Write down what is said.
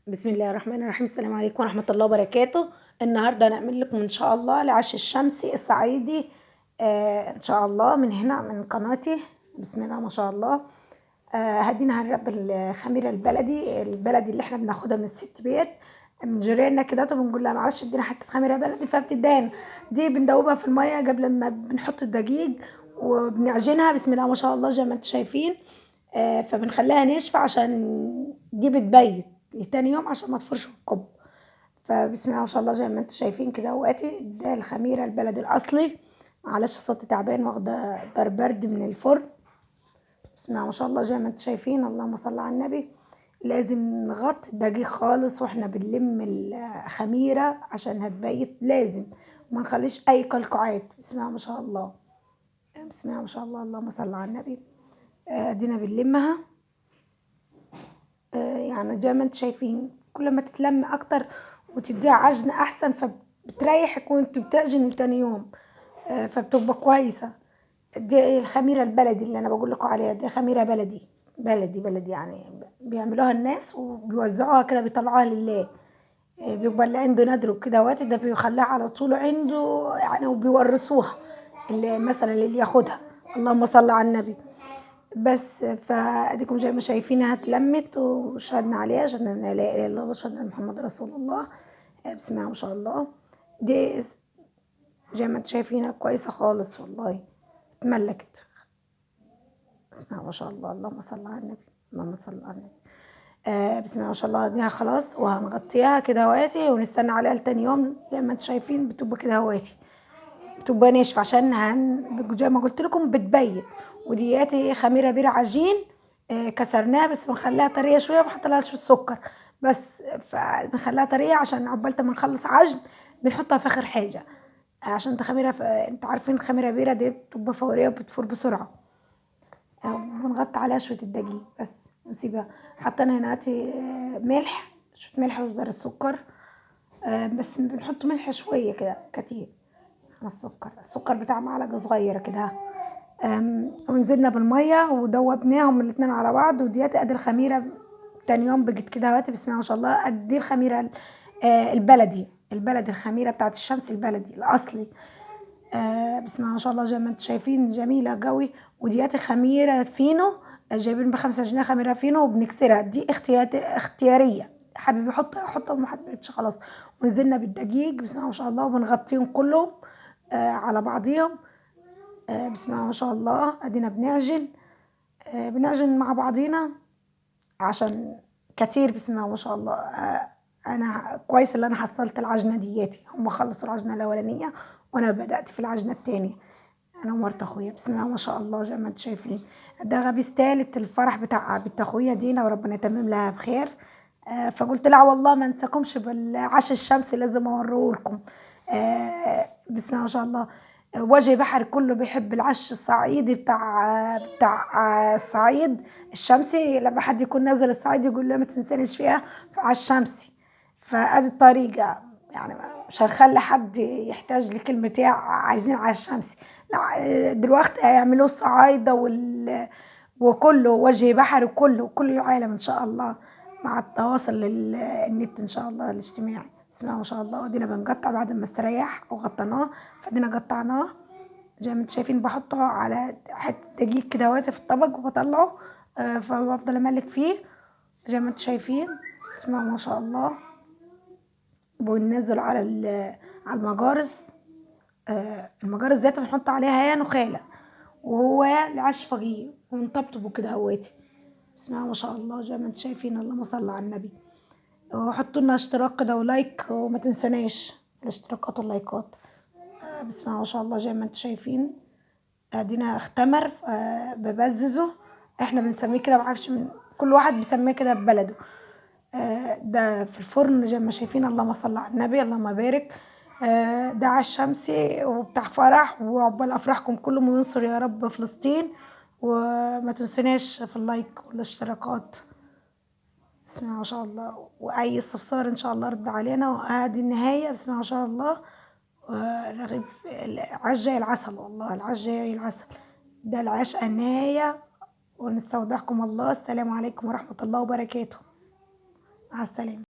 بسم الله الرحمن الرحيم. السلام عليكم ورحمة الله وبركاته. النهاردة هنعمل لكم إن شاء الله العش الشمسي الصعيدي، إن شاء الله من هنا من قناتي. بسم الله ما شاء الله. هدينا هنرب الخميرة البلدي اللي احنا بناخدها من الست بيت من جيراننا كده، وبنقول لها معلش ادينا حتة خميرة بلدي فبتدانا. دي بندوبها في المية قبل ما بنحط الدقيق وبنعجنها. بسم الله ما شاء الله زي ما انتم شايفين. فبنخليها ناشفة عشان دي بتبيت لتاني يوم عشان ما تفرش الكب. فبسم الله ما شاء الله زي ما انتم شايفين كده اهواتي، ده الخميرة البلدي الأصلي. معلش صوتي تعبان، واخدة دار برد من الفرن. بسم الله ما شاء الله زي ما انتم شايفين، اللهم صل على النبي. لازم نغطي الدقيق خالص واحنا بنلم الخميرة عشان هتبيت، لازم وما نخليش أي كلكعات. بسم الله ما شاء الله، بسم الله ما شاء الله، اللهم صل على النبي. ادينا بنلمها. يعني زي ما انتم شايفين كل ما تتلم اكتر وتديها عجن احسن، فبتريحك وانت بتعجن تاني يوم. فبتبقى كويسه. دي الخميره البلدي اللي انا بقول لكم عليها، دي خميره بلدي يعني بيعملوها الناس وبيوزعوها كده، بيطلعوها لله. بيبقى اللي عنده ندر وكده وقت ده بيخليها على طول عنده يعني، وبيورثوها اللي مثلا اللي ياخدها. اللهم صل على النبي. بس فاديكم زي ما شايفينها اتلمت وشهدنا عليها، شهدنا ان لا اله الا الله وشهدنا ان محمد رسول الله. بسم الله ما شاء الله. دي زي ما انتم شايفينها كويسه خالص والله، اتملكت. بسم الله ما شاء الله، اللهم صل على النبي، اللهم صل على النبي. بسم الله ما شاء الله. دي خلاص وهنغطيها كده هواتي ونستنى عليها لتاني يوم. زي ما انتم شايفين بتبقى كده هواتي، بتبقى ناشفه عشان زي ما قلت لكم بتبيت. ودياتي خميره بير عجين. كسرناها بس بنخليها طريه شويه، بنحط لها شويه سكر بس. فبنخليها طريه عشان عقبال ما نخلص عجن بنحطها في اخر حاجه. عشان خميره انتوا عارفين الخميره بيره دي بتبقى فوريه وبتفور بسرعه. بنغطي عليها شويه الدقيق بس ونسيبها. حطينا هنا ملح، شويه ملح وزر السكر. بس بنحط ملح شويه كده كتير على السكر بتاع معلقة صغيرة كده. ونزلنا بالمية ودوبناهم الاتنين على بعض. وديت ادي الخميرة تاني يوم بقت كده اهواتي. بسم الله ما شاء الله. ادي الخميرة البلدي الخميرة بتاعت الشمس البلدي الأصلي. بسم الله ما شاء الله زي ما انتم شايفين جميلة قوي. وديت خميرة فينو، جايبين ب5 جنيه خميرة فينو وبنكسرها. دي اختيارية، حابب يحط وما حبيتش خلاص. ونزلنا بالدقيق بسم الله ما شاء الله وبنغطيهم كلهم على بعضيهم. بسم الله ما شاء الله. ادينا بنعجن مع بعضينا عشان كتير. بسم الله ما شاء الله. انا كويس اللي انا حصلت العجنه دياتي، هم خلصوا العجنه الاولانيه وانا بدات في العجنه التانية، انا ومرت اخويا. بسم الله ما شاء الله زي ما انتم شايفين. ده غبيس تالت الفرح بتاع بنت اخويا دينا، وربنا يتمم لها بخير. فقلت لها والله ما انساكمش بالعش الشمسي، لازم اوريهولكم. بسم الله ما شاء الله. وجه بحر كله بيحب العش الصعيدي بتاع الصعيد الشمسي. لما حد يكون نازل الصعيد يقول له ما تنسانيش فيها في عش شمسي. فادي الطريقه يعني، مش هنخلي حد يحتاج لكلمة ايه عايزين عش شمسي. لا، دلوقتي هيعملوه الصعايدة وكله وجه بحر وكله كل العالم ان شاء الله، مع التواصل النت ان شاء الله الاجتماعي. بسم الله ما شاء الله. ودينا بنقطع بعد ما استريح وغطيناه. فدينا قطعناه زي ما انتم شايفين، بحطه على حته دقيق كده وقت في الطبق وبطلعه. فبفضل املك فيه زي ما انتم شايفين. بسم الله ما شاء الله. بننزل على المجارس. المجارس ذات بنحط عليها يا نخاله وهو العش فقيه ونطبطبه كده هواتي. بسم الله ما شاء الله زي ما انتم شايفين، اللهم صل على النبي. وحطوا لنا اشتراك كده ولايك وما تنسوناش الاشتراكات واللايكات. بسم الله ما شاء الله زي ما انتم شايفين. ادينا اختمر. ببززه، احنا بنسميه كده، معرفش من كل واحد بيسميه كده ببلده. ده في الفرن زي ما شايفين، اللهم صل على النبي، اللهم بارك. ده على الشمسي وبتاع فرح، وعقبال افراحكم كلهم، وينصر يا رب فلسطين. وما تنسوناش في اللايك والاشتراكات. بسم الله ما شاء الله. واي استفسار ان شاء الله رد علينا. وهذه النهايه. بسم الله ما شاء الله. رغيف العجة العسل، والله العجة العسل. ده العشاء النهايه. ونستودعكم الله. السلام عليكم ورحمه الله وبركاته. مع السلامه.